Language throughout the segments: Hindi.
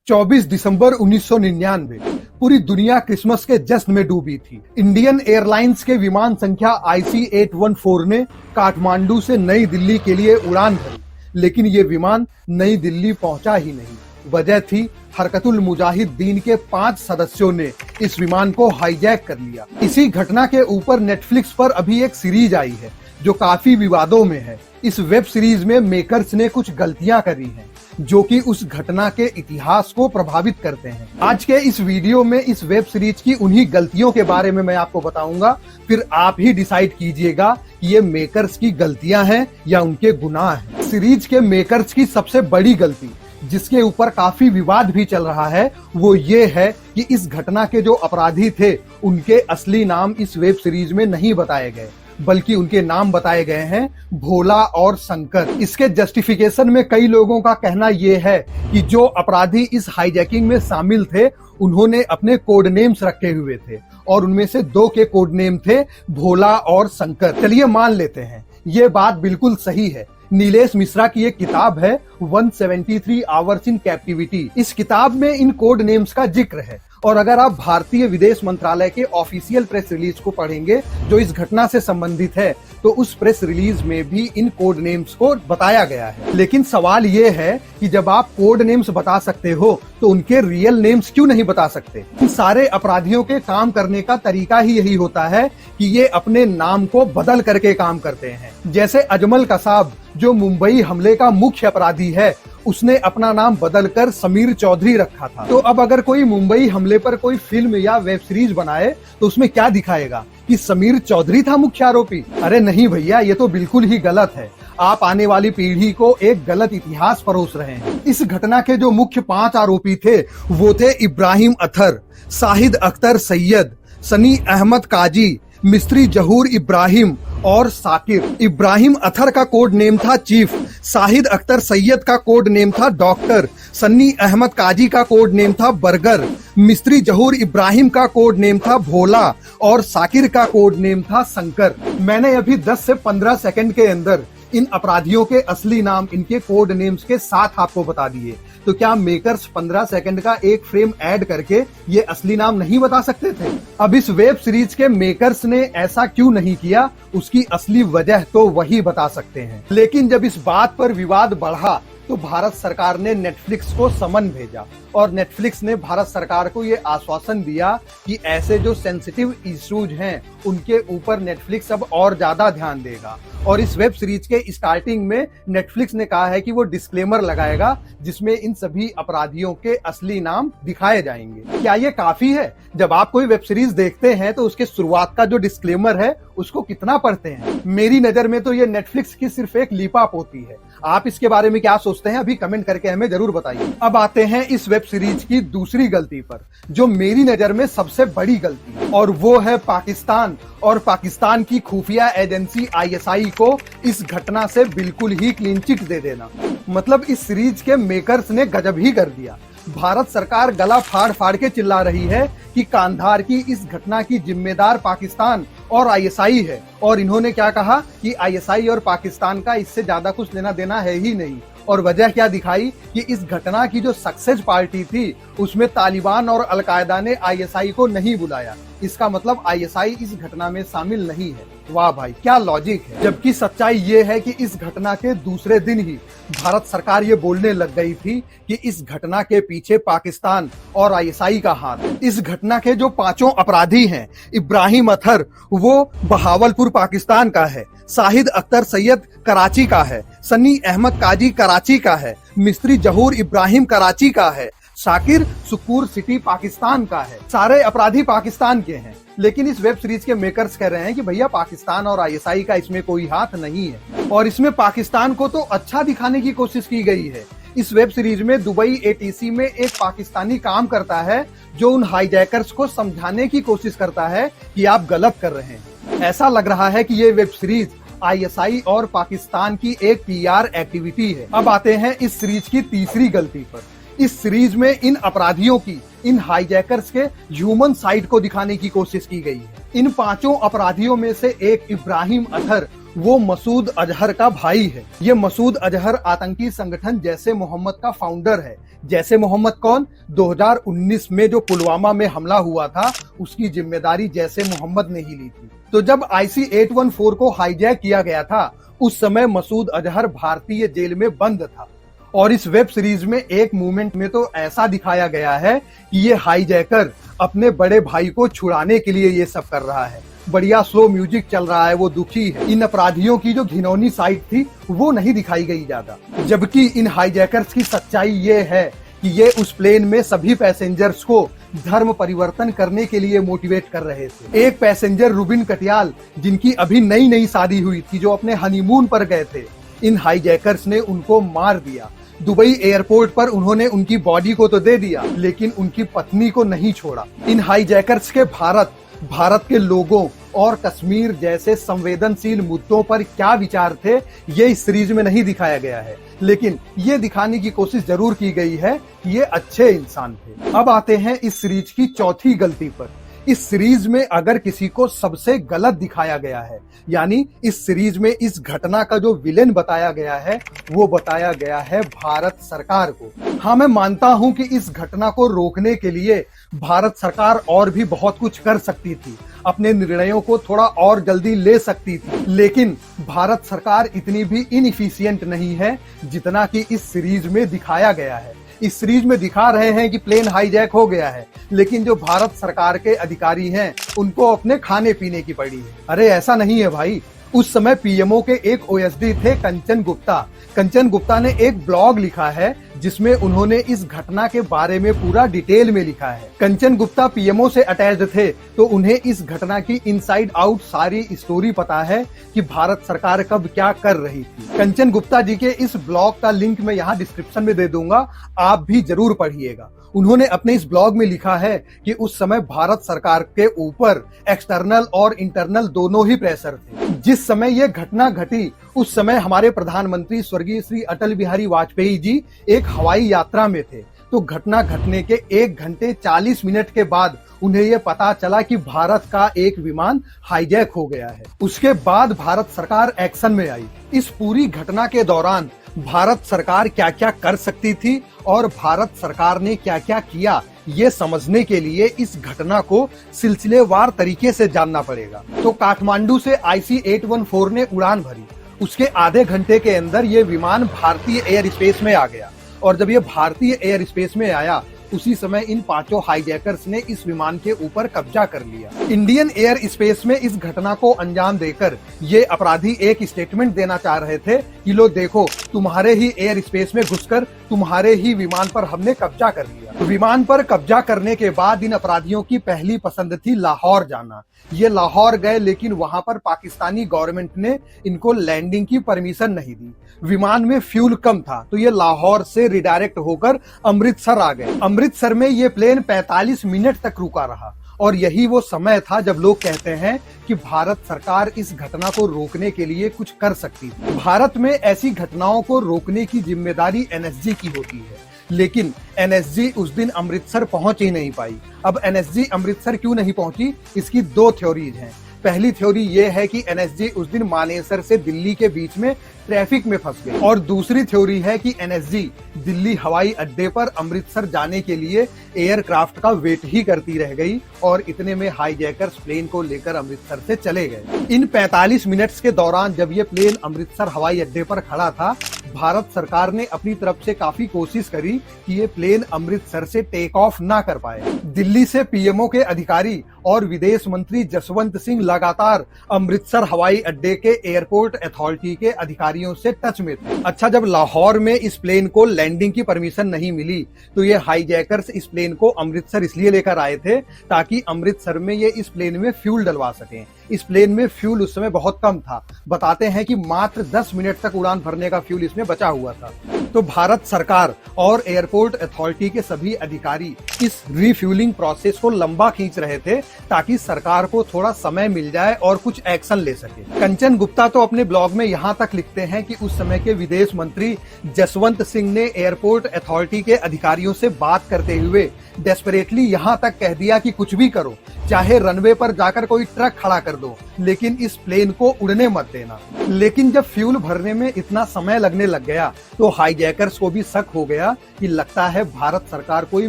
24 दिसंबर 1999 पूरी दुनिया क्रिसमस के जश्न में डूबी थी। इंडियन एयरलाइंस के विमान संख्या IC-814 ने काठमांडू से नई दिल्ली के लिए उड़ान भरी, लेकिन ये विमान नई दिल्ली पहुंचा ही नहीं। वजह थी हरकतुल मुजाहिदीन के 5 सदस्यों ने इस विमान को हाईजैक कर लिया। इसी घटना के ऊपर नेटफ्लिक्स पर अभी एक सीरीज आई है जो काफी विवादों में है। इस वेब सीरीज में मेकर्स ने कुछ गलतियां करी हैं जो कि उस घटना के इतिहास को प्रभावित करते हैं। आज के इस वीडियो में इस वेब सीरीज की उन्हीं गलतियों के बारे में मैं आपको बताऊंगा, फिर आप ही डिसाइड कीजिएगा कि ये मेकर्स की गलतियां हैं या उनके गुनाह हैं। सीरीज के मेकर्स की सबसे बड़ी गलती, जिसके ऊपर काफी विवाद भी चल रहा है, वो ये है कि इस घटना के जो अपराधी थे उनके असली नाम इस वेब सीरीज में नहीं बताए गए, बल्कि उनके नाम बताए गए हैं भोला और शंकर। इसके जस्टिफिकेशन में कई लोगों का कहना यह है कि जो अपराधी इस हाईजैकिंग में शामिल थे उन्होंने अपने कोड नेम्स रखे हुए थे और उनमें से 2 के कोड नेम थे भोला और शंकर। चलिए मान लेते हैं ये बात बिल्कुल सही है। नीलेश मिश्रा की एक किताब है 173 आवर्स इन कैप्टिविटी। इस किताब में इन कोड नेम्स का जिक्र है और अगर आप भारतीय विदेश मंत्रालय के ऑफिशियल प्रेस रिलीज को पढ़ेंगे जो इस घटना से संबंधित है, तो उस प्रेस रिलीज में भी इन कोड नेम्स को बताया गया है। लेकिन सवाल ये है कि जब आप कोड नेम्स बता सकते हो तो उनके रियल नेम्स क्यों नहीं बता सकते? इन सारे अपराधियों के काम करने का तरीका ही यही होता है कि ये अपने नाम को बदल करके काम करते हैं। जैसे अजमल कसाब जो मुंबई हमले का मुख्य अपराधी है, उसने अपना नाम बदलकर समीर चौधरी रखा था। तो अब अगर कोई मुंबई हमले पर कोई फिल्म या वेब सीरीज बनाए तो उसमें क्या दिखाएगा कि समीर चौधरी था मुख्य आरोपी? अरे नहीं भैया, ये तो बिल्कुल ही गलत है। आप आने वाली पीढ़ी को एक गलत इतिहास परोस रहे हैं। इस घटना के जो मुख्य 5 आरोपी थे वो थे इब्राहिम अथर, शाहिद अख्तर सैयद, सनी अहमद काजी, मिस्त्री जहूर इब्राहिम और साकिर। इब्राहिम अथर का कोड नेम था चीफ, शाहिद अख्तर सैयद का कोड नेम था डॉक्टर, सन्नी अहमद काजी का कोड नेम था बर्गर, मिस्त्री जहूर इब्राहिम का कोड नेम था भोला और साकिर का कोड नेम था शंकर। मैंने अभी 10 से 15 सेकंड के अंदर इन अपराधियों के असली नाम इनके कोड नेम्स के साथ आपको बता दिए, तो क्या मेकर्स 15 सेकंड का एक फ्रेम ऐड करके ये असली नाम नहीं बता सकते थे? अब इस वेब सीरीज के मेकर्स ने ऐसा क्यों नहीं किया, उसकी असली वजह तो वही बता सकते हैं। लेकिन जब इस बात पर विवाद बढ़ा तो भारत सरकार ने नेटफ्लिक्स को समन भेजा और नेटफ्लिक्स ने भारत सरकार को ये आश्वासन दिया कि ऐसे जो सेंसिटिव इश्यूज हैं उनके ऊपर नेटफ्लिक्स अब और ज्यादा ध्यान देगा। और इस वेब सीरीज के स्टार्टिंग में नेटफ्लिक्स ने कहा है कि वो डिस्क्लेमर लगाएगा जिसमें इन सभी अपराधियों के असली नाम दिखाए जाएंगे। क्या ये काफी है? जब आप कोई वेब सीरीज देखते हैं तो उसके शुरुआत का जो डिस्क्लेमर है उसको कितना पढ़ते हैं? मेरी नजर में तो ये नेटफ्लिक्स की सिर्फ एक लीपा पोती है। आप इसके बारे में क्या सोचते हैं अभी कमेंट करके हमें जरूर बताइए। अब आते हैं इस वेब सीरीज की दूसरी गलती पर, जो मेरी नजर में सबसे बड़ी गलती है, और वो है पाकिस्तान और पाकिस्तान की खुफिया एजेंसी ISI को इस घटना से बिल्कुल ही क्लीन चिट दे देना। मतलब इस सीरीज के मेकर्स ने गजब ही कर दिया। भारत सरकार गला फाड़ फाड़ के चिल्ला रही है कि कांधार की इस घटना की जिम्मेदार पाकिस्तान और ISI है, और इन्होंने क्या कहा कि ISI और पाकिस्तान का इससे ज्यादा कुछ लेना देना है ही नहीं। और वजह क्या दिखाई कि इस घटना की जो सक्सेस पार्टी थी उसमें तालिबान और अलकायदा ने ISI को नहीं बुलाया। इसका मतलब ISI इस घटना में शामिल नहीं है। वाह भाई, क्या लॉजिक है। जबकि सच्चाई ये है कि इस घटना के दूसरे दिन ही भारत सरकार ये बोलने लग गई थी कि इस घटना के पीछे पाकिस्तान और ISI का हाथ है। इस घटना के जो 5 अपराधी हैं, इब्राहिम अथर वो बहावलपुर पाकिस्तान का है, शाहिद अख्तर सैयद कराची का है, सनी अहमद काजी कराची का है, मिस्त्री जहूर इब्राहिम कराची का है, शाकिर सुकूर सिटी पाकिस्तान का है। सारे अपराधी पाकिस्तान के हैं। लेकिन इस वेब सीरीज के मेकर्स कह रहे हैं कि भैया पाकिस्तान और ISI का इसमें कोई हाथ नहीं है, और इसमें पाकिस्तान को तो अच्छा दिखाने की कोशिश की गई है। इस वेब सीरीज में दुबई ATC में एक पाकिस्तानी काम करता है जो उन हाईजैकर्स को समझाने की कोशिश करता है कि आप गलत कर रहे हैं। ऐसा लग रहा है कि ये वेब सीरीज ISI और पाकिस्तान की एक PR एक्टिविटी है। अब आते हैं इस सीरीज की तीसरी गलती पर। इस सीरीज में इन अपराधियों की, इन हाईजैकर्स के ह्यूमन साइड को दिखाने की कोशिश की गई है। इन 5 अपराधियों में से एक इब्राहिम अथर वो मसूद अजहर का भाई है। ये मसूद अजहर आतंकी संगठन जैसे मोहम्मद का फाउंडर है। जैसे मोहम्मद कौन? 2019 में जो पुलवामा में हमला हुआ था उसकी जिम्मेदारी जैसे मोहम्मद ने ही ली थी। तो जब IC-814 को हाईजैक किया गया था उस समय मसूद अजहर भारतीय जेल में बंद था। और इस वेब सीरीज में एक मूवमेंट में तो ऐसा दिखाया गया है कि ये हाईजैकर अपने बड़े भाई को छुड़ाने के लिए ये सब कर रहा है। बढ़िया स्लो म्यूजिक चल रहा है, वो दुखी है। इन अपराधियों की जो घिनौनी साइड थी वो नहीं दिखाई गई ज्यादा, जबकि इन हाईजैकर्स की सच्चाई ये है कि ये उस प्लेन में सभी पैसेंजर्स को धर्म परिवर्तन करने के लिए मोटिवेट कर रहे थे। एक पैसेंजर रुबिन कटियाल, जिनकी अभी नई नई शादी हुई थी, जो अपने हनीमून पर गए थे, इन हाईजैकर्स ने उनको मार दिया। दुबई एयरपोर्ट पर उन्होंने उनकी बॉडी को तो दे दिया लेकिन उनकी पत्नी को नहीं छोड़ा। इन हाईजैकर्स के भारत के लोगों और कश्मीर जैसे संवेदनशील मुद्दों पर क्या विचार थे ये इस सीरीज में नहीं दिखाया गया है, लेकिन ये दिखाने की कोशिश जरूर की गई है कि ये अच्छे इंसान थे। अब आते हैं इस सीरीज की चौथी गलती पर। इस सीरीज में अगर किसी को सबसे गलत दिखाया गया है, यानी इस सीरीज में इस घटना का जो विलेन बताया गया है वो बताया गया है भारत सरकार को। हाँ, मैं मानता हूं कि इस घटना को रोकने के लिए भारत सरकार और भी बहुत कुछ कर सकती थी, अपने निर्णयों को थोड़ा और जल्दी ले सकती थी, लेकिन भारत सरकार इतनी भी इनएफिशिएंट नहीं है जितना कि इस सीरीज में दिखाया गया है। इस सीरीज में दिखा रहे हैं कि प्लेन हाईजैक हो गया है, लेकिन जो भारत सरकार के अधिकारी हैं उनको अपने खाने पीने की पड़ी है। अरे ऐसा नहीं है भाई। उस समय पीएमओ के एक OSD थे कंचन गुप्ता। कंचन गुप्ता ने एक ब्लॉग लिखा है जिसमें उन्होंने इस घटना के बारे में पूरा डिटेल में लिखा है। कंचन गुप्ता पीएमओ से अटैच्ड थे तो उन्हें इस घटना की इनसाइड आउट सारी स्टोरी पता है कि भारत सरकार कब क्या कर रही थी। कंचन गुप्ता जी के इस ब्लॉग का लिंक मैं यहाँ डिस्क्रिप्शन में दे दूंगा, आप भी जरूर पढ़िएगा। उन्होंने अपने इस ब्लॉग में लिखा है कि उस समय भारत सरकार के ऊपर एक्सटर्नल और इंटरनल दोनों ही प्रेशर थे। जिस समय ये घटना घटी उस समय हमारे प्रधानमंत्री स्वर्गीय श्री अटल बिहारी वाजपेयी जी एक हवाई यात्रा में थे। तो घटना घटने के 1 घंटे 40 मिनट के बाद उन्हें यह पता चला कि भारत का एक विमान हाईजैक हो गया है। उसके बाद भारत सरकार एक्शन में आई। इस पूरी घटना के दौरान भारत सरकार क्या क्या कर सकती थी और भारत सरकार ने क्या क्या किया, ये समझने के लिए इस घटना को सिलसिलेवार तरीके से जानना पड़ेगा। तो काठमांडू से IC-814 ने उड़ान भरी। उसके आधे घंटे के अंदर ये विमान भारतीय एयर स्पेस में आ गया और जब ये भारतीय एयर स्पेस में आया उसी समय इन 5 हाईजैकर्स ने इस विमान के ऊपर कब्जा कर लिया। इंडियन एयर स्पेस में इस घटना को अंजाम देकर ये अपराधी एक स्टेटमेंट देना चाह रहे थे कि लो देखो, तुम्हारे ही एयर स्पेस में घुसकर तुम्हारे ही विमान पर हमने कब्जा कर लिया। विमान पर कब्जा करने के बाद इन अपराधियों की पहली पसंद थी लाहौर जाना। ये लाहौर गए लेकिन वहां पर पाकिस्तानी गवर्नमेंट ने इनको लैंडिंग की परमिशन नहीं दी। विमान में फ्यूल कम था तो ये लाहौर से रिडायरेक्ट होकर अमृतसर आ गए। अमृतसर में ये प्लेन 45 मिनट तक रुका रहा और यही वो समय था जब लोग कहते हैं कि भारत सरकार इस घटना को रोकने के लिए कुछ कर सकती थी। भारत में ऐसी घटनाओं को रोकने की जिम्मेदारी NSG की होती है, लेकिन NSG उस दिन अमृतसर पहुंच ही नहीं पाई। अब NSG अमृतसर क्यों नहीं पहुंची, इसकी 2 थ्योरीज हैं। पहली थ्योरी ये है कि NSG उस दिन मानेसर से दिल्ली के बीच में ट्रैफिक में फंस गई और दूसरी थ्योरी है कि NSG दिल्ली हवाई अड्डे पर अमृतसर जाने के लिए एयरक्राफ्ट का वेट ही करती रह गई और इतने में हाईजैकर्स प्लेन को लेकर अमृतसर से चले गए। इन 45 मिनट्स के दौरान जब ये प्लेन अमृतसर हवाई अड्डे पर खड़ा था, भारत सरकार ने अपनी तरफ से काफी कोशिश करी कि ये प्लेन अमृतसर से टेक ऑफ ना कर पाए। दिल्ली से पीएमओ के अधिकारी और विदेश मंत्री जसवंत सिंह लगातार अमृतसर हवाई अड्डे के एयरपोर्ट अथॉरिटी के अधिकारियों से टच में थे। अच्छा, जब लाहौर में इस प्लेन को लैंडिंग की परमिशन नहीं मिली तो ये हाईजैकर्स इस प्लेन को अमृतसर इसलिए लेकर आए थे ताकि अमृतसर में ये इस प्लेन में फ्यूल डलवा सकें। इस प्लेन में फ्यूल उस समय बहुत कम था, बताते हैं कि मात्र 10 मिनट तक उड़ान भरने का फ्यूल इसमें बचा हुआ था। तो भारत सरकार और एयरपोर्ट अथॉरिटी के सभी अधिकारी इस रिफ्यूलिंग प्रोसेस को लंबा खींच रहे थे ताकि सरकार को थोड़ा समय मिल जाए और कुछ एक्शन ले सके। कंचन गुप्ता तो अपने ब्लॉग में यहाँ तक लिखते हैं कि उस समय के विदेश मंत्री जसवंत सिंह ने एयरपोर्ट अथॉरिटी के अधिकारियों से बात करते हुए डेस्परेटली यहाँ तक कह दिया कि कुछ भी करो, चाहे रनवे पर जाकर कोई ट्रक खड़ा कर दो, दो, लेकिन इस प्लेन को उड़ने मत देना। लेकिन जब फ्यूल भरने में इतना समय लगने लग गया तो हाईजैकर्स को भी शक हो गया कि लगता है भारत सरकार कोई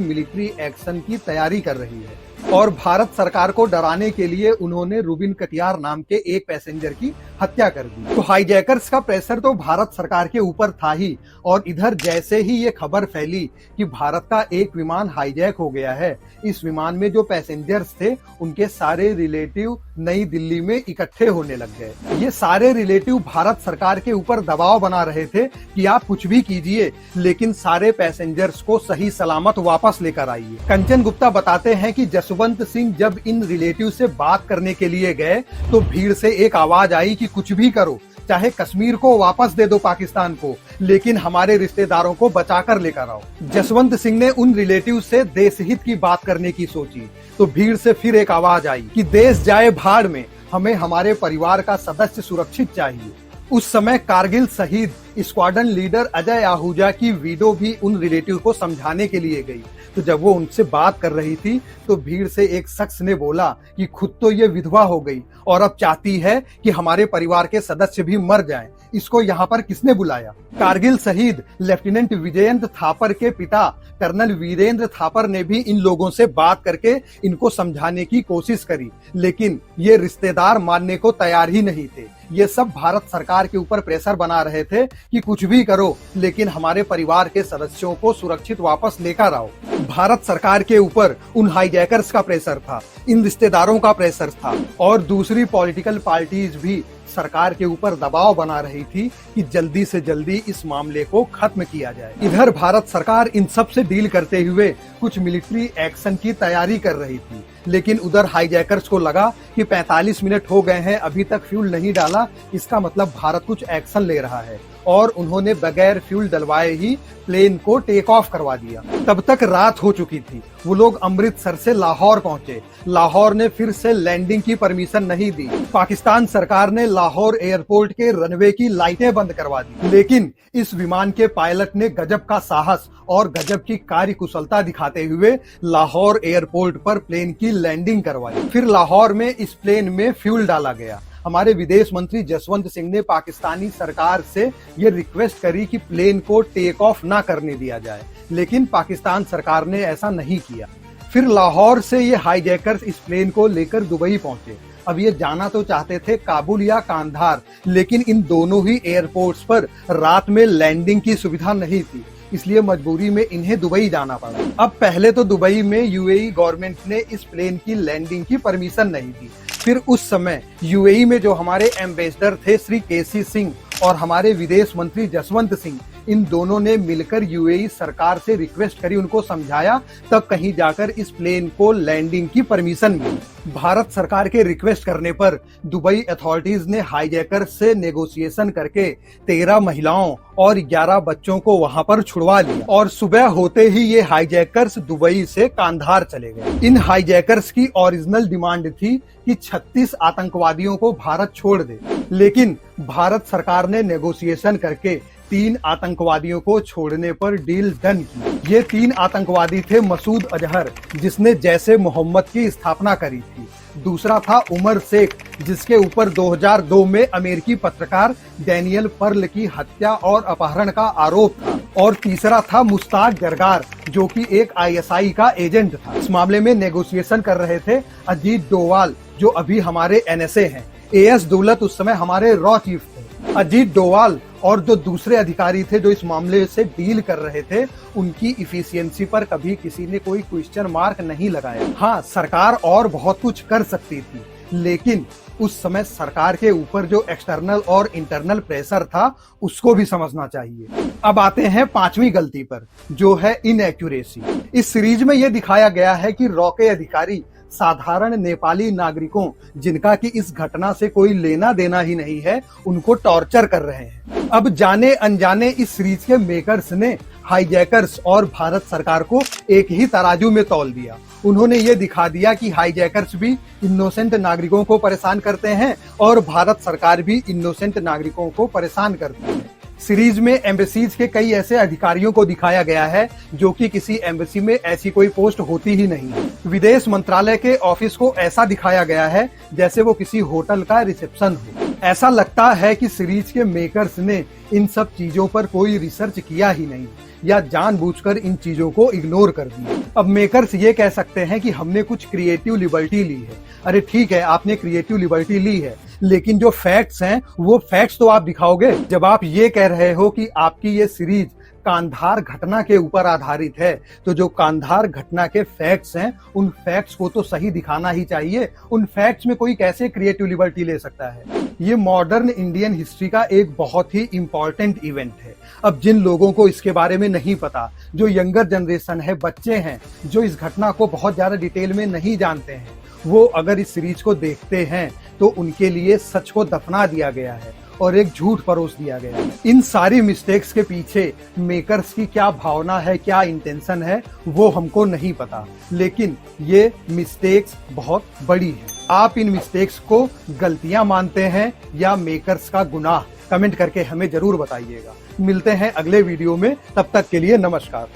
मिलिट्री एक्शन की तैयारी कर रही है, और भारत सरकार को डराने के लिए उन्होंने रुबिन कटियार नाम के एक पैसेंजर की हत्या कर दी। तो हाईजैकर्स का प्रेशर तो भारत सरकार के ऊपर था ही, और इधर जैसे ही ये खबर फैली कि भारत का एक विमान हाईजैक हो गया है, इस विमान में जो पैसेंजर्स थे उनके सारे रिलेटिव नई दिल्ली में इकट्ठे होने लग गए। ये सारे रिलेटिव भारत सरकार के ऊपर दबाव बना रहे थे कि आप कुछ भी कीजिए, लेकिन सारे पैसेंजर्स को सही सलामत वापस लेकर आइए। कंचन गुप्ता बताते हैं कि जसवंत सिंह जब इन रिलेटिव से बात करने के लिए गए तो भीड़ से एक आवाज आई कि कुछ भी करो, चाहे कश्मीर को वापस दे दो पाकिस्तान को, लेकिन हमारे रिश्तेदारों को बचाकर लेकर आओ। जसवंत सिंह ने उन रिलेटिव से देश हित की बात करने की सोची तो भीड़ से फिर एक आवाज आई कि देश जाए भाड़ में, हमें हमारे परिवार का सदस्य सुरक्षित चाहिए। उस समय कारगिल शहीद स्क्वाड्रन लीडर अजय आहूजा की वीडो भी उन रिलेटिव को समझाने के लिए गई। तो जब वो उनसे बात कर रही थी तो भीड़ से एक शख्स ने बोला कि खुद तो ये विधवा हो गई और अब चाहती है कि हमारे परिवार के सदस्य भी मर जाएं। इसको यहाँ पर किसने बुलाया? कारगिल शहीद लेफ्टिनेंट विजयंत थापर के पिता कर्नल वीरेंद्र थापर ने भी इन लोगों से बात करके इनको समझाने की कोशिश करी, लेकिन ये रिश्तेदार मानने को तैयार ही नहीं थे। ये सब भारत सरकार के ऊपर प्रेशर बना रहे थे कि कुछ भी करो, लेकिन हमारे परिवार के सदस्यों को सुरक्षित वापस लेकर आओ। भारत सरकार के ऊपर उन हाईजैकर्स का प्रेशर था, इन रिश्तेदारों का प्रेशर था, और दूसरी पॉलिटिकल पार्टीज भी सरकार के ऊपर दबाव बना रही थी कि जल्दी से जल्दी इस मामले को खत्म किया जाए। इधर भारत सरकार इन सब से डील करते हुए कुछ मिलिट्री एक्शन की तैयारी कर रही थी, लेकिन उधर हाईजैकर्स को लगा कि 45 मिनट हो गए हैं, अभी तक फ्यूल नहीं डाला, इसका मतलब भारत कुछ एक्शन ले रहा है, और उन्होंने बगैर फ्यूल डलवाए ही प्लेन को टेक ऑफ करवा दिया। तब तक रात हो चुकी थी। वो लोग अमृतसर से लाहौर पहुंचे। लाहौर ने फिर से लैंडिंग की परमिशन नहीं दी। पाकिस्तान सरकार ने लाहौर एयरपोर्ट के रनवे की लाइटें बंद करवा दी, लेकिन इस विमान के पायलट ने गजब का साहस और गजब की कार्यकुशलता दिखाते हुए लाहौर एयरपोर्ट पर प्लेन की लैंडिंग करवाई। फिर लाहौर में इस प्लेन में फ्यूल डाला गया। हमारे विदेश मंत्री जसवंत सिंह ने पाकिस्तानी सरकार से ये रिक्वेस्ट करी कि प्लेन को टेक ऑफ ना करने दिया जाए, लेकिन पाकिस्तान सरकार ने ऐसा नहीं किया। फिर लाहौर से ये हाईजैकर्स इस प्लेन को लेकर दुबई पहुंचे। अब ये जाना तो चाहते थे काबुल या कांधार, लेकिन इन दोनों ही एयरपोर्ट्स पर रात में लैंडिंग की सुविधा नहीं थी, इसलिए मजबूरी में इन्हें दुबई जाना पड़ा। अब पहले तो दुबई में यूएई गवर्नमेंट ने इस प्लेन की लैंडिंग की परमिशन नहीं दी। फिर उस समय यूएई में जो हमारे एम्बेसडर थे श्री केसी सिंह और हमारे विदेश मंत्री जसवंत सिंह, इन दोनों ने मिलकर यूएई सरकार से रिक्वेस्ट करी, उनको समझाया, तब कहीं जाकर इस प्लेन को लैंडिंग की परमिशन मिली। भारत सरकार के रिक्वेस्ट करने पर दुबई अथॉरिटीज ने हाईजैकर्स से नेगोशिएशन करके 13 महिलाओं और 11 बच्चों को वहां पर छुड़वा लिया, और सुबह होते ही ये हाईजैकर्स दुबई से कांधार चले गए। इन हाईजैकर्स की ओरिजिनल डिमांड थी कि 36 आतंकवादियों को भारत छोड़ दे, लेकिन भारत सरकार ने नेगोशिएशन करके 3 आतंकवादियों को छोड़ने पर डील डन की। ये 3 आतंकवादी थे मसूद अजहर, जिसने जैसे मोहम्मद की स्थापना करी थी। दूसरा था उमर शेख, जिसके ऊपर 2002 में अमेरिकी पत्रकार डैनियल पर्ल की हत्या और अपहरण का आरोप था। और तीसरा था मुश्ताक जरगार, जो कि एक आईएसआई का एजेंट था। इस मामले में नेगोशिएशन कर रहे थे अजीत डोवाल, जो अभी हमारे एनएसए हैं। एएस दौलत उस समय हमारे रॉ चीफ थे। अजीत डोवाल और जो दूसरे अधिकारी थे जो इस मामले से डील कर रहे थे, उनकी इफिशियंसी पर कभी किसी ने कोई क्वेश्चन मार्क नहीं लगाया। हाँ, सरकार और बहुत कुछ कर सकती थी, लेकिन उस समय सरकार के ऊपर जो एक्सटर्नल और इंटरनल प्रेशर था उसको भी समझना चाहिए। अब आते हैं 5वीं गलती पर, जो है इनएक्यूरेसी। इस सीरीज में यह दिखाया गया है कि रॉ के अधिकारी साधारण नेपाली नागरिकों, जिनका कि इस घटना से कोई लेना देना ही नहीं है, उनको टॉर्चर कर रहे हैं। अब जाने अनजाने इस सीरीज के मेकर्स ने हाईजैकर्स और भारत सरकार को एक ही तराजू में तौल दिया। उन्होंने ये दिखा दिया कि हाईजैकर्स भी इनोसेंट नागरिकों को परेशान करते हैं और भारत सरकार भी इनोसेंट नागरिकों को परेशान करती है। सीरीज में एम्बेसीज के कई ऐसे अधिकारियों को दिखाया गया है जो कि किसी एम्बेसी में ऐसी कोई पोस्ट होती ही नहीं है। विदेश मंत्रालय के ऑफिस को ऐसा दिखाया गया है जैसे वो किसी होटल का रिसेप्शन हो। ऐसा लगता है कि सीरीज के मेकर्स ने इन सब चीजों पर कोई रिसर्च किया ही नहीं या जानबूझकर इन चीजों को इग्नोर कर दिया। अब मेकर्स ये कह सकते हैं कि हमने कुछ क्रिएटिव लिबर्टी ली है। अरे ठीक है, आपने क्रिएटिव लिबर्टी ली है, लेकिन जो फैक्ट्स हैं वो फैक्ट्स तो आप दिखाओगे। जब आप ये कह रहे हो कि आपकी ये सीरीज कांधार घटना के ऊपर आधारित है, तो जो कांधार घटना के फैक्ट्स हैं उन फैक्ट्स को तो सही दिखाना ही चाहिए। उन फैक्ट्स में कोई कैसे क्रिएटिव लिबर्टी ले सकता है? ये मॉडर्न इंडियन हिस्ट्री का एक बहुत ही इंपॉर्टेंट इवेंट है। अब जिन लोगों को इसके बारे में नहीं पता, जो यंगर जनरेशन है, बच्चे हैं जो इस घटना को बहुत ज्यादा डिटेल में नहीं जानते हैं, वो अगर इस सीरीज को देखते हैं तो उनके लिए सच को दफना दिया गया है और एक झूठ परोस दिया गया है। इन सारी मिस्टेक्स के पीछे मेकर्स की क्या भावना है, क्या इंटेंशन है, वो हमको नहीं पता, लेकिन ये मिस्टेक्स बहुत बड़ी है। आप इन मिस्टेक्स को गलतियां मानते हैं या मेकर्स का गुनाह? कमेंट करके हमें जरूर बताइएगा। मिलते हैं अगले वीडियो में, तब तक के लिए नमस्कार।